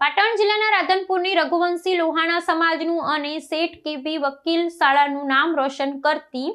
પાટણ જિલ્લાના રાધનપુરની રઘુવંશી લોહાણા સમાજનું અને શેઠ કેબી વકીલ શાળાનું નામ રોશન કરતી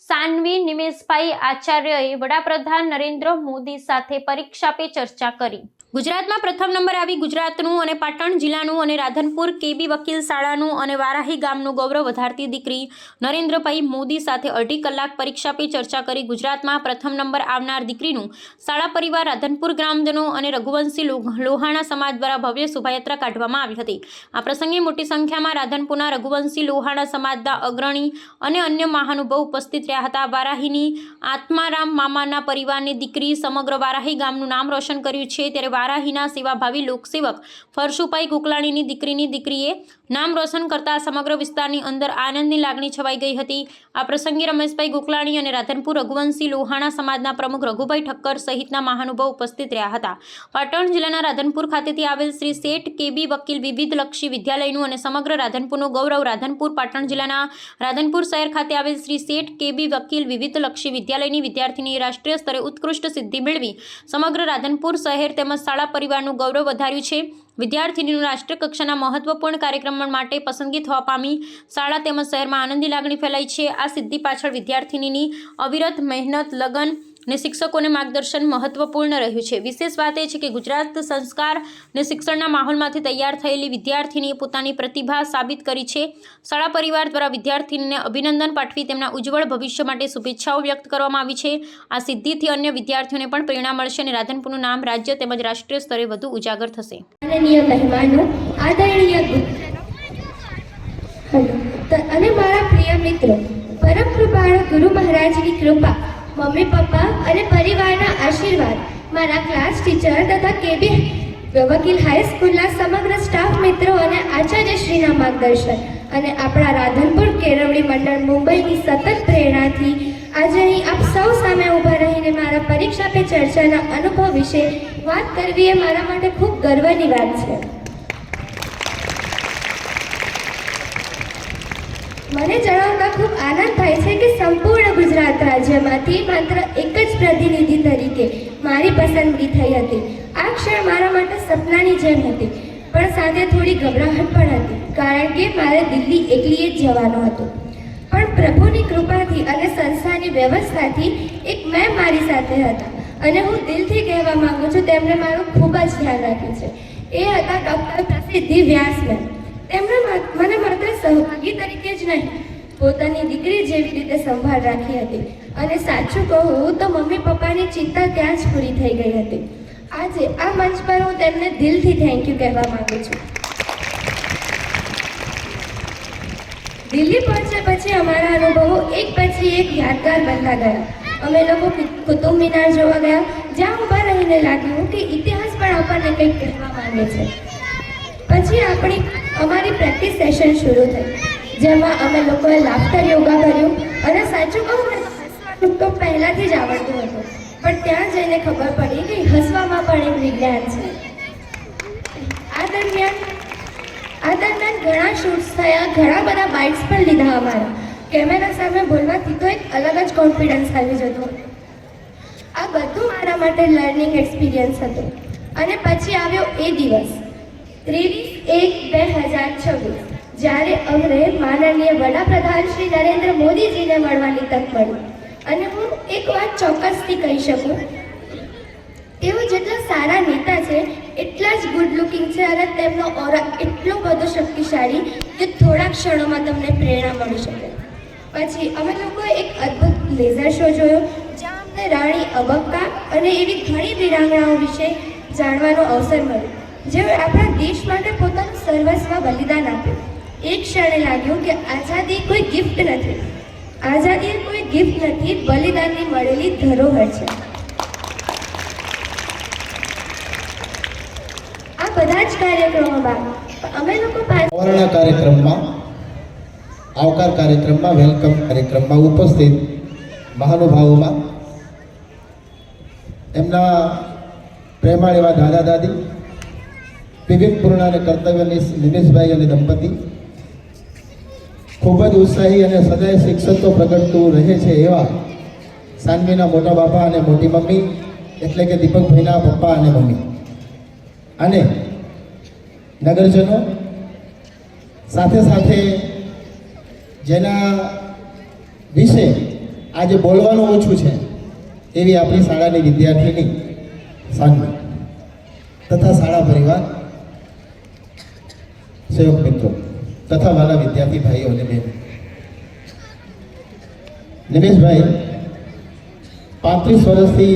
સાનવી નિમેશભાઈ આચાર્યએ વડાપ્રધાન નરેન્દ્ર મોદી સાથે પરીક્ષા પે ચર્ચા કરી। ગુજરાતમાં પ્રથમ નંબર આવી ગુજરાતનું અને પાટણ જિલ્લાનું અને રાધનપુર કેબી વકીલ શાળાનું અને વારાહી ગામનું ગૌરવ વધારતી દીકરી નરેન્દ્રભાઈ મોદી સાથે 2.5 કલાક પરીક્ષા પે ચર્ચા કરી। ગુજરાતમાં પ્રથમ નંબર આવનાર દીકરીનું શાળા પરિવાર રાધનપુર ગ્રામજનો અને રઘુવંશી લોહાણા સમાજ દ્વારા ભવ્ય શોભાયાત્રા કાઢવામાં આવી હતી। આ પ્રસંગે મોટી સંખ્યામાં રાધનપુરના રઘુવંશી લોહાણા સમાજના અગ્રણી અને અન્ય મહાનુભાવો ઉપસ્થિત રહ્યા હતા। વારાહીની આત્મારામ મામાના પરિવારની દીકરી સમગ્ર વારાહી ગામનું નામ રોશન કર્યું છે। ત્યારે વારાહીના સેવાભાવી લોકસેવક ફરશુભાઈ ગોકલાણીની દીકરીએ નામ રોશન કરતા સમગ્ર વિસ્તારની અંદર આનંદની લાગણી છવાઈ ગઈ હતી। આ પ્રસંગે રમેશભાઈ ગોકલાણી અને રાધનપુર રઘુવંશી લોહાણા સમાજના પ્રમુખ રઘુભાઈ ઠક્કર સહિતના મહાનુભાવો ઉપસ્થિત રહ્યા હતા। પાટણ જિલ્લાના રાધનપુર ખાતેથી આવેલ શ્રી શેઠ કેબી વકીલ વિવિધલક્ષી વિદ્યાલયનું અને સમગ્ર રાધનપુરનું ગૌરવ રાધનપુર પાટણ જિલ્લાના રાધનપુર શહેર ખાતે આવેલ શ્રી શેઠ કેબી વકીલ વિવિધલક્ષી વિદ્યાલયની વિદ્યાર્થીની રાષ્ટ્રીય સ્તરે ઉત્કૃષ્ટ સિદ્ધિ મેળવી સમગ્ર રાધનપુર શહેર તેમજ શાળા પરિવારનું ગૌરવ વધાર્યું છે। વિદ્યાર્થીનીનું રાષ્ટ્રીય કક્ષાના મહત્વપૂર્ણ કાર્યક્રમ માટે પસંદગી થવા પામી શાળા તેમજ શહેરમાં આનંદની લાગણી ફેલાઈ છે। આ સિદ્ધિ પાછળ વિદ્યાર્થીનીની અવિરત મહેનત, લગન ને શિક્ષકોને માર્ગદર્શન મહત્વપૂર્ણ રહ્યું છે। વિશેષ વાત એ છે કે ગુજરાત સંસ્કાર ને શિક્ષણના માહોલમાંથી તૈયાર થયેલી વિદ્યાર્થીનીએ પોતાની પ્રતિભા સાબિત કરી છે। શાળા પરિવાર દ્વારા વિદ્યાર્થીનીને અભિનંદન પાઠવી તેમના ઉજ્જવળ ભવિષ્ય માટે શુભેચ્છાઓ વ્યક્ત કરવામાં આવી છે। આ સિદ્ધિથી અન્ય વિદ્યાર્થીઓને પણ પ્રેરણા મળશે અને રાધનપુરનું નામ રાજ્ય તેમજ રાષ્ટ્રીય સ્તરે વધુ ઉજાગર થશે। આદરણીય મહેમાનો, આદરણીય અને મારા પ્રિય મિત્રો, પરમ કૃપાળુ ગુરુ મહારાજની કૃપા, મમ્મી પપ્પા અને પરિવારના આશીર્વાદ, મારા ક્લાસ ટીચર તથા કેબી વકીલ હાઈસ્કૂલના સમગ્ર સ્ટાફ મિત્રો અને આચાર્યશ્રીના માર્ગદર્શન અને આપણા રાધનપુર કેળવણી મંડળ મુંબઈની સતત પ્રેરણાથી આજે અહીં આપ સૌ સામે ઊભા રહીને મારા પરીક્ષા પે ચર્ચાના અનુભવ વિશે વાત કરવી એ મારા માટે ખૂબ ગર્વની વાત છે। મને જણાવતા ખૂબ આનંદ થાય છે કે સંપૂર્ણ ગુજરાત રાજ્યમાંથી માત્ર એક જ પ્રતિનિધિ તરીકે મારી પસંદગી થઈ હતી। આ ક્ષણ મારા માટે સપનાની જેમ હતી, પણ સાથે થોડી ગભરાહટ પણ હતી, કારણ કે મારે દિલ્હી એકલીએ જ જવાનું હતું। પણ પ્રભુની કૃપાથી અને સંસ્થાની વ્યવસ્થાથી એક મેમ મારી સાથે હતા અને હું દિલથી કહેવા માંગુ છું તેમણે મારું ખૂબ જ ધ્યાન રાખ્યું છે। એ હતા ડૉક્ટર પ્રસિદ્ધિ વ્યાસ મેમ। તેમણે મને માત્ર સહભાગી તરીકે જ નહીં, પોતાની દીકરી જેવી રીતે સંભાળ રાખી હતી અને સાચું કહું તો મમ્મી પપ્પાની ચિંતા ત્યાં જ પૂરી થઈ ગઈ હતી। આજે આ મંચ પર હું તેમને દિલથી થેન્ક યુ કહેવા માંગુ છું। દિલ્હી પહોંચ્યા પછી અમારા અનુભવો એક પછી એક યાદગાર બનતા ગયા। અમે લોકો કુતુબ મિનાર જોવા ગયા, જ્યાં ઊભા રહીને લાગ્યું કે ઇતિહાસ પણ આપણને કંઈક કહેવા માંગે છે। પછી અમારી પ્રેક્ટિસ સેશન શરૂ થઈ, જેમાં અમે લોકોએ લાફ્ટર યોગા કર્યું અને સાચું કહું ને હસવાનું તો પહેલાંથી જ આવડતું હતું, પણ ત્યાં જઈને ખબર પડી કે હસવામાં પણ એક વિજ્ઞાન છે। આ દરમિયાન ઘણા શૂટ્સ થયા, ઘણા બધા બાઇટ્સ પણ લીધા અમારા। કેમેરા સામે બોલવાથી તો એક અલગ જ કોન્ફિડન્સ આવી જતો હતો। આ બધું મારા માટે લર્નિંગ એક્સપિરિયન્સ હતો। અને પછી આવ્યો એ દિવસ 23/1/2026, જ્યારે અમને માનનીય વડાપ્રધાન શ્રી નરેન્દ્ર મોદીજીને મળવાની તક મળી। અને હું એક વાત ચોક્કસથી કહી શકું, તેઓ જેટલા સારા નેતા છે એટલા જ ગુડ લુકિંગ છે અને તેમનો ઓરા એટલો બધો શક્તિશાળી કે થોડા ક્ષણોમાં તમને પ્રેરણા મળી શકે। પછી અમે લોકોએ એક અદ્ભુત લેઝર શો જોયો, જ્યાં અમને રાણી અબક્કા અને એવી ઘણી વીરાંગણાઓ વિશે જાણવાનો અવસર મળ્યો, જેઓ આપણા દેશ માટે પોતાનું સર્વસ્વ બલિદાન આપ્યું। એક ક્ષણે લાગ્યું કે આઝાદી કોઈ ગિફ્ટ નથી, આઝાદી કોઈ ગિફ્ટ નથી, બલિદાનની મળેલી ધરોહર છે। આ બધા જ કાર્યક્રમો બાદ અમે લોકો કાર્યક્રમમાં આવકાર કાર્યક્રમમાં વેલકમ કાર્યક્રમમાં ઉપસ્થિત મહાનુભાવોમાં એમના પ્રેમાળ એવા દાદા દાદી, વિવેકપૂર્ણ અને કર્તવ્યનિષ્ઠ નિમેશભાઈ અને દંપતી, ખૂબ જ ઉત્સાહી અને સદાય શિક્ષકો પ્રગટતું રહે છે એવા સાનવીના મોટા બાપા અને મોટી મમ્મી એટલે કે દીપકભાઈના પપ્પા અને મમ્મી, અને નગરજનો, સાથે સાથે જેના વિશે આજે બોલવાનું ઓછું છે એવી આપણી શાળાની વિદ્યાર્થીની સાન્વી તથા શાળા પરિવાર, સેવક મિત્રો તથા વાલા વિદ્યાર્થી ભાઈઓ અને બહેનો, નિમેશભાઈ 35 વર્ષથી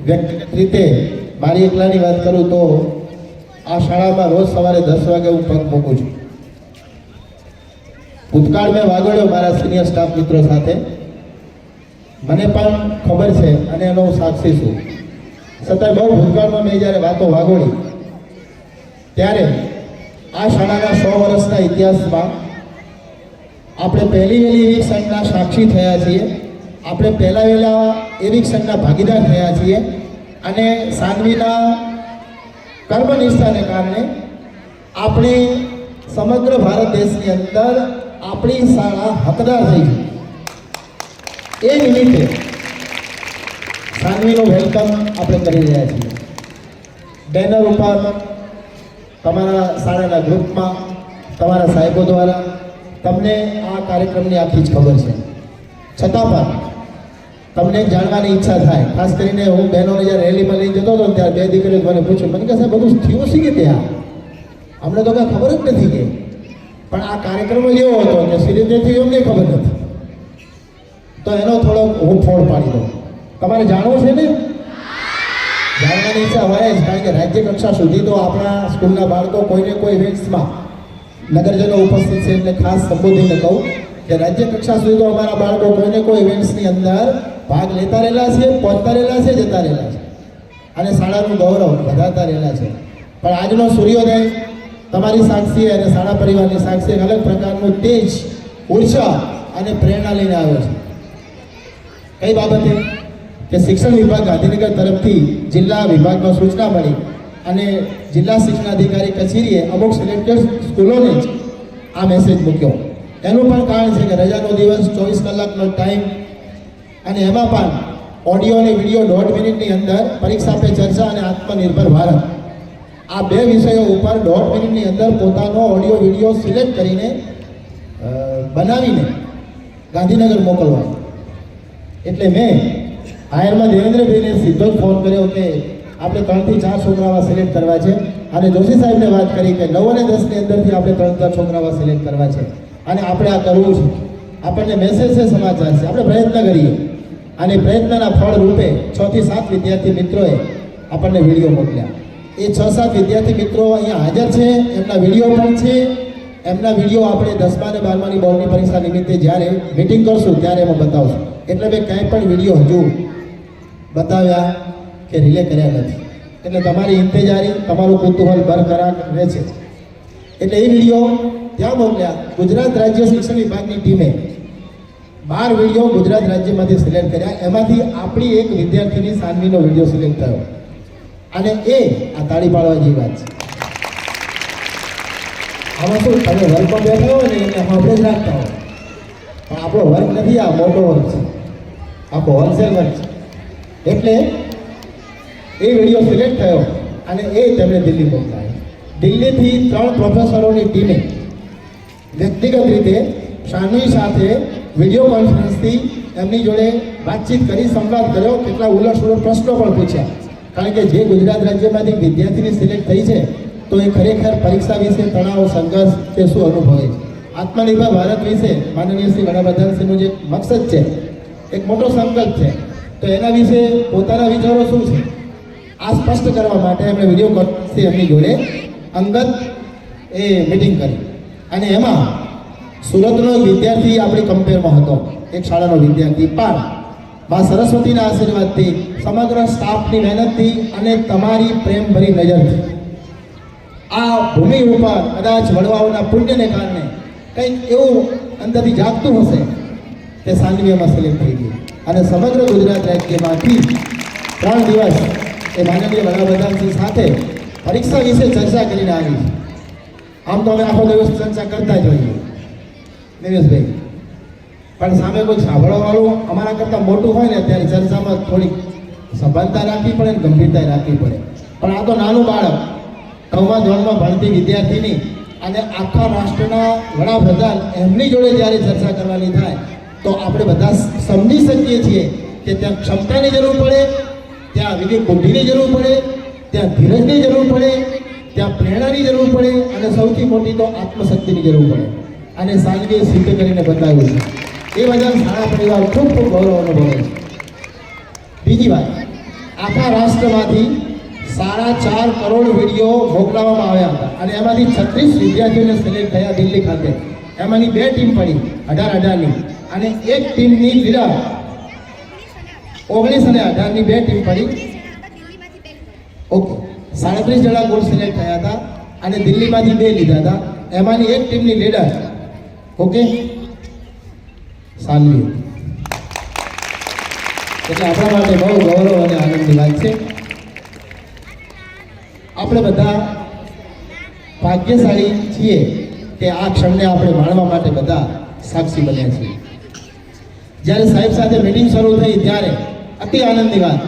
વ્યક્તિગત રીતે મારી એકલાની વાત કરું તો આ શાળામાં રોજ સવારે 10 વાગે હું પગ મૂકું છું. ભૂતકાળ મેં વાગોળ્યો મારા સિનિયર સ્ટાફ મિત્રો સાથે, મને પણ ખબર છે અને એનો હું સાક્ષી છું. છતાંય બહુ ભૂતકાળમાં મેં જ્યારે વાતો વાગોળી ત્યારે આ શાળાના 100 વર્ષના ઇતિહાસમાં આપણે પહેલી વહેલી એવિક્શનના સાક્ષી થયા છીએ. આપણે પહેલા વહેલા એવિક્શનના ભાગીદાર થયા છીએ અને સાન્વીના કર્મનિષ્ઠાને કારણે આપણે સમગ્ર ભારત દેશની અંદર આપણી શાળા હકદાર થઈ છે. એ નિમિત્તે સાન્વીનું વેલકમ આપણે કરી રહ્યા છીએ. બેનર ઉપર તમારા શાળાના ગ્રુપમાં તમારા સાહેબો દ્વારા તમને આ કાર્યક્રમની આખી જ ખબર છે. છતાં પણ તમને જાણવાની ઈચ્છા થાય, ખાસ કરીને હું બહેનોને જ્યારે રેલીમાં લઈ જતો હતો ત્યારે 2 દીકરીઓ મને પૂછ્યું, મને કહે સાહેબ બધું થયું શી રીતે આ, અમને તો કાંઈ ખબર જ નથી કે. પણ આ કાર્યક્રમ જ એવો હતો કે સી રીતે થયું અમને ખબર નથી. તો એનો થોડોક હું ફોડ પાડી દઉં. તમારે જાણવું છે ને? જાણવાની ઈચ્છા હોય જ, કારણ કે રાજ્ય કક્ષા સુધી તો આપણા સ્કૂલના બાળકો કોઈને કોઈ ઇવેન્ટ્સમાં નગરજનો ઉપસ્થિત છે એટલે ખાસ સંબોધીને કહું કે રાજ્ય કક્ષા સુધી તો અમારા બાળકો કોઈને કોઈ ઇવેન્ટ્સની અંદર ભાગ લેતા રહેલા છે, પહોંચતા રહેલા છે, જતા રહેલા છે અને શાળાનું ગૌરવ વધારતા રહેલા છે. પણ આજનો સૂર્યોદય તમારી સાક્ષી અને શાળા પરિવારની સાક્ષી અલગ પ્રકારનું તેજ, ઉર્જા અને પ્રેરણા લઈને આવ્યો છે. કઈ બાબતે? કે શિક્ષણ વિભાગ ગાંધીનગર તરફથી જિલ્લા વિભાગમાં સૂચના મળી અને જિલ્લા શિક્ષણાધિકારી કચેરીએ અમુક સિલેક્ટેડ સ્કૂલોને જ આ મેસેજ મૂક્યો. એનું પણ કારણ છે કે રજાનો દિવસ, 24 કલાકનો ટાઈમ અને એમાં પણ ઓડિયો અને વિડીયો 1.5 મિનિટની અંદર પરીક્ષા પે ચર્ચા અને આત્મનિર્ભર ભારત આ 2 વિષયો ઉપર 1.5 મિનિટની અંદર પોતાનો ઓડિયો વિડીયો સિલેક્ટ કરીને બનાવીને ગાંધીનગર મોકલવા. એટલે મેં હાયરમાં દેવેન્દ્રભાઈને સીધો જ ફોન કર્યો કે આપણે 3 થી 4 છોકરાઓ સિલેક્ટ કરવા છે અને જોશી સાહેબને વાત કરી કે 9 અને 10ની અંદરથી આપણે 3 છોકરાઓ સિલેક્ટ કરવા છે અને આપણે આ કરવું છે. આપણને મેસેજ છે, સમાચાર છે, આપણે પ્રયત્ન કરીએ અને પ્રયત્નના ફળ રૂપે 6 થી 7 વિદ્યાર્થી મિત્રોએ આપણને વિડીયો મોકલ્યા. એ 6-7 વિદ્યાર્થી મિત્રો અહીંયા હાજર છે, એમના વિડીયો પણ છે. એમના વિડીયો આપણે 10મા અને 12માની બોર્ડની પરીક્ષા નિમિત્તે જ્યારે મિટિંગ કરશું ત્યારે એમાં બતાવશું. એટલે મેં કાંઈ પણ વિડીયો હજુ બતાવ્યા કે રિલે કર્યા નથી. એટલે તમારી ઇંતજારી, તમારું કુતૂહલ બરકરાર રહે છે. એટલે એ વિડીયો ત્યાં મોકલ્યા. ગુજરાત રાજ્ય શિક્ષણ વિભાગની ટીમે 12 વિડીયો ગુજરાત રાજ્યમાંથી સિલેક્ટ કર્યા. એમાંથી આપણી એક વિદ્યાર્થીની સાન્વીનો વિડીયો સિલેક્ટ થયો અને એ આ તાળી પાડવા જેવી વાત છે. આમાં શું, તમે વર્કમાં બેઠા હોય ને એટલે આપણે જ રાખતા હોય, પણ આપણો વર્ક નથી, આ મોટો વર્ક છે, આખો હોલસેલ વર્ક છે. એટલે એ વિડીયો સિલેક્ટ થયો અને એ તેમણે દિલ્હી મોકલાયો. દિલ્હીથી 3 પ્રોફેસરોની ટીમે વ્યક્તિગત રીતે સાન્વી સાથે વિડીયો કોન્ફરન્સથી એમની જોડે વાતચીત કરી, સંવાદ કર્યો, કેટલા ઉલટ-સુલટ પ્રશ્નો પણ પૂછ્યા. કારણ કે જે ગુજરાત રાજ્યમાંથી વિદ્યાર્થીની સિલેક્ટ થઈ છે તો એ ખરેખર પરીક્ષા વિશે તણાવ, સંઘર્ષ કે શું અનુભવે છે. આત્મનિર્ભર ભારત વિશે માનનીય શ્રી વડાપ્રધાનશ્રીનું જે મકસદ છે, એક મોટો સંકલ્પ છે, તો એના વિશે પોતાના વિચારો શું છે આ સ્પષ્ટ કરવા માટે એમણે વિડીયો કોન્ફરન્સથી એમની જોડે અંગત એ મિટિંગ કરી. અને એમાં સુરતનો એક વિદ્યાર્થી આપણી કમ્પેરમાં હતો, એક શાળાનો વિદ્યાર્થી, પણ મા સરસ્વતીના આશીર્વાદથી, સમગ્ર સ્ટાફની મહેનતથી અને તમારી પ્રેમભરી નજરથી આ ભૂમિ ઉપર કદાચ વડવાઓના પુણ્યને કારણે કંઈક એવું અંદરથી જાગતું હશે કે સાન્વીમાં સિલેક્ટ થઈ ગઈ અને સમગ્ર ગુજરાત રાજ્યમાંથી 3 દિવસ એ માનનીય વડાપ્રધાનશ્રી સાથે પરીક્ષા વિશે ચર્ચા કરીને આવી છે. આમ તો અમે આખો દિવસ ચર્ચા કરતા જ હોઈએ નિમેશભાઈ, પણ સામે કોઈ સાંભળવાવાળું અમારા કરતાં મોટું હોય ને ત્યારે ચર્ચામાં થોડીક સભાનતા રાખવી પડે ને ગંભીરતા રાખવી પડે. પણ આ તો નાનું બાળક 9મા ધોરણમાં ભણતી વિદ્યાર્થીની અને આખા રાષ્ટ્રના વડાપ્રધાન એમની જોડે જ્યારે ચર્ચા કરવાની થાય તો આપણે બધા સમજી શકીએ છીએ કે ત્યાં ક્ષમતાની જરૂર પડે, ત્યાં વિવેક બુદ્ધિની જરૂર પડે, ત્યાં ધીરજની જરૂર પડે, ત્યાં પ્રેરણાની જરૂર પડે અને સૌથી મોટી તો આત્મશક્તિની જરૂર પડે. અને સાનવીએ સિદ્ધ કરીને બતાવ્યું છે. એ બદલ શાળા પરિવાર ખૂબ ખૂબ ગૌરવ અનુભવે છે. બીજી વાત, આખા રાષ્ટ્રમાંથી 4.5 કરોડ વિડીયો મોકલાવવામાં આવ્યા હતા અને એમાંથી 36 વિદ્યાર્થીઓને સિલેક્ટ થયા દિલ્હી ખાતે. એમાંની 2 ટીમ પડી 18-18ની અને એક ટીમની લીડર 19 અને 18ની 2 ટીમ પડી. ઓકે, 37 જણા ગોલ્ડ સિલેક્ટ થયા હતા અને દિલ્હીમાંથી 2 લીધા હતા. એમાંની એક ટીમની લીડર ઓકે સાનવી. એટલે આપણા માટે બહુ ગૌરવ અને આનંદની વાત છે. આપણે બધા ભાગ્યશાળી છીએ કે આ ક્ષણને આપણે માણવા માટે બધા સાક્ષી બન્યા છીએ. જ્યારે સાહેબ સાથે મીટિંગ શરૂ થઈ ત્યારે અતિ આનંદની વાત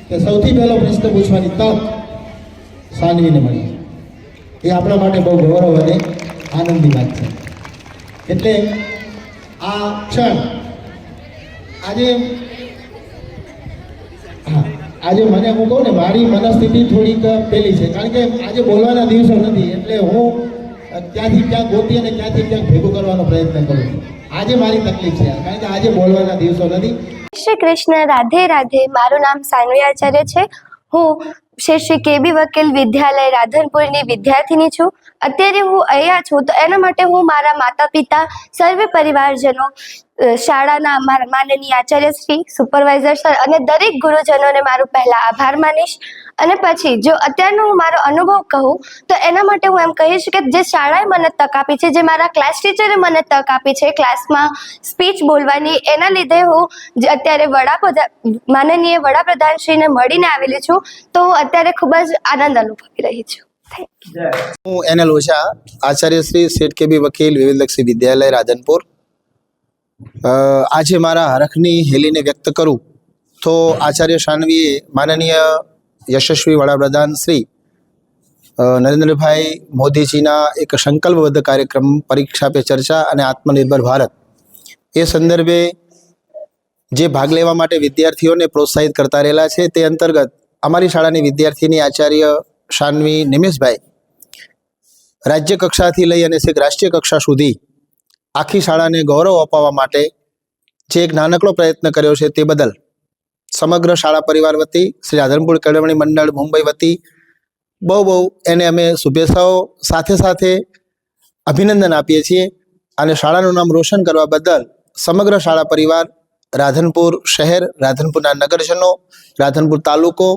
કે સૌથી પહેલો પ્રશ્ન પૂછવાની તક સાનવીને મળી. એ આપણા માટે બહુ ગૌરવ અને આનંદની વાત છે. એટલે આ ક્ષણ આજે મને હું કહું ને, મારી મનસ્થિતિ થોડીક પેલી છે કારણ કે આજે બોલવાના દિવસો નથી. એટલે હું ક્યાંથી ક્યાં ગોતી અને ક્યાંથી ક્યાંક ભેગું કરવાનો પ્રયત્ન કરું છું. આજે મારી તકલીફ છે કારણ કે આજે બોલવાના દિવસો નથી. શ્રી કૃષ્ણ, રાધે રાધે. મારું નામ સાનવી આચાર્ય છે. હું શ્રી કેબી વકીલ વિદ્યાલય રાધનપુરની વિદ્યાર્થીની છું. અત્યારે હું અહીંયા છું તો એના માટે હું મારા માતા પિતા, સર્વે પરિવારજનો, શાળાના અમારા માનનીય આચાર્ય શ્રી, સુપરવાઇઝર સર અને દરેક ગુરુજનોને મારું પહેલાં આભાર માનીશ. અને પછી જો અત્યારનો હું મારો અનુભવ કહું તો એના માટે હું એમ કહીશ કે જે શાળાએ મને તક આપી છે, જે મારા ક્લાસ ટીચરે મને તક આપી છે ક્લાસમાં સ્પીચ બોલવાની, એના લીધે હું જે અત્યારે માનનીય વડાપ્રધાનશ્રીને મળીને આવેલી છું તો હું અત્યારે ખૂબ જ આનંદ અનુભવી રહી છું. હું NL ઓઝા, આચાર્ય શ્રી શેઠ કેબી વકીલ વિવિધલક્ષી વિદ્યાલય રાધનપુર. આજે મારા હરખની હેલીને વ્યક્ત કરું તો આચાર્ય સાનવીએ માનનીય યશસ્વી વડાપ્રધાન શ્રી નરેન્દ્રભાઈ મોદીજીના એક સંકલ્પબદ્ધ કાર્યક્રમ પરીક્ષા પે ચર્ચા અને આત્મનિર્ભર ભારત, એ સંદર્ભે જે ભાગ લેવા માટે વિદ્યાર્થીઓને પ્રોત્સાહિત કરતા રહેલા છે તે અંતર્ગત અમારી શાળાની વિદ્યાર્થીની આચાર્ય સાનવી નિમેશભાઈ રાજ્ય કક્ષાથી લઈ અને છેક રાષ્ટ્રીય કક્ષા સુધી આખી શાળાને ગૌરવ અપાવવા માટે જે એક નાનકડો પ્રયત્ન કર્યો છે તે બદલ સમગ્ર શાળા પરિવાર વતી, શ્રી રાધનપુર કેળવણી મંડળ મુંબઈ વતી બહુ એને અમે શુભેચ્છાઓ સાથે સાથે અભિનંદન આપીએ છીએ. અને શાળાનું નામ રોશન કરવા બદલ સમગ્ર શાળા પરિવાર, રાધનપુર શહેર, રાધનપુરના નગરજનો, રાધનપુર તાલુકો,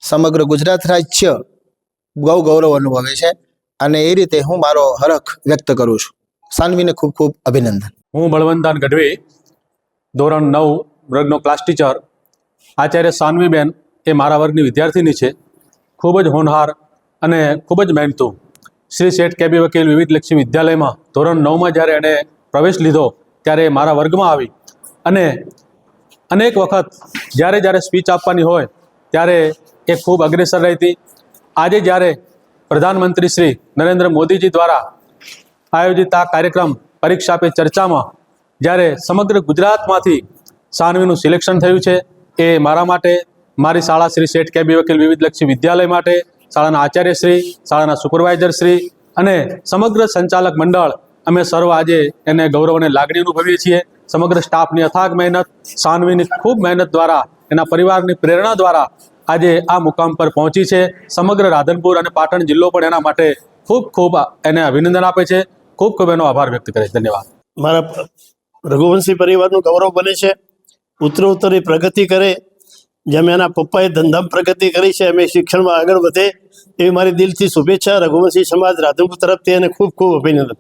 સમગ્ર ગુજરાત રાજ્ય બહુ ગૌરવ અનુભવે છે. અને એ રીતે હું મારો હરખ વ્યક્ત કરું છું. સાનવીને ખૂબ ખૂબ અભિનંદન. હું બળવંતાન ગઢવી, ધોરણ 9 વર્ગનો ક્લાસ ટીચર. આચાર્ય સાનવીબેન એ મારા વર્ગની વિદ્યાર્થીની છે. ખૂબ જ હોનહાર અને ખૂબ જ મહેનતુ. શ્રી શેઠ કેબી વકીલ વિવિધલક્ષી વિદ્યાલયમાં ધોરણ 9માં જ્યારે એણે પ્રવેશ લીધો ત્યારે મારા વર્ગમાં આવી અને અનેક વખત જ્યારે સ્પીચ આપવાની હોય ત્યારે એ ખૂબ અગ્રેસર રહેતી. આજે જ્યારે પ્રધાનમંત્રી શ્રી નરેન્દ્ર મોદીજી દ્વારા આયોજિત આ કાર્યક્રમ પરીક્ષા પે ચર્ચામાં જ્યારે સમગ્ર ગુજરાતમાંથી સાનવીનું સિલેક્શન થયું છે, એ મારા માટે, મારી શાળા શ્રી શેઠ કેબી વકીલ વિવિધલક્ષી વિદ્યાલય માટે, શાળાના આચાર્યશ્રી, શાળાના સુપરવાઇઝરશ્રી અને સમગ્ર સંચાલક મંડળ અમે સર્વ આજે એને ગૌરવ અને લાગણી અનુભવીએ છીએ. સમગ્ર સ્ટાફની અથાગ મહેનત, સાનવીની ખૂબ મહેનત દ્વારા, એના પરિવારની પ્રેરણા દ્વારા આજે આ મુકામ પર પહોંચી છે. સમગ્ર રાધનપુર અને પાટણ જિલ્લો પણ એના માટે ખૂબ ખૂબ એને અભિનંદન આપે છે. ખૂબ ખૂબ એનો આભાર વ્યક્ત કરે છે. ધન્યવાદ. મારા રઘુવંશી પરિવારનું ગૌરવ બને છે. ઉત્તરોત્તરી પ્રગતિ કરે, જેમ એના પપ્પાએ ધંધામાં પ્રગતિ કરી છે એમ શિક્ષણમાં આગળ વધે એવી મારી દિલથી શુભેચ્છા. રઘુવંશી સમાજ રાધનપુર તરફથી એને ખૂબ ખૂબ અભિનંદન.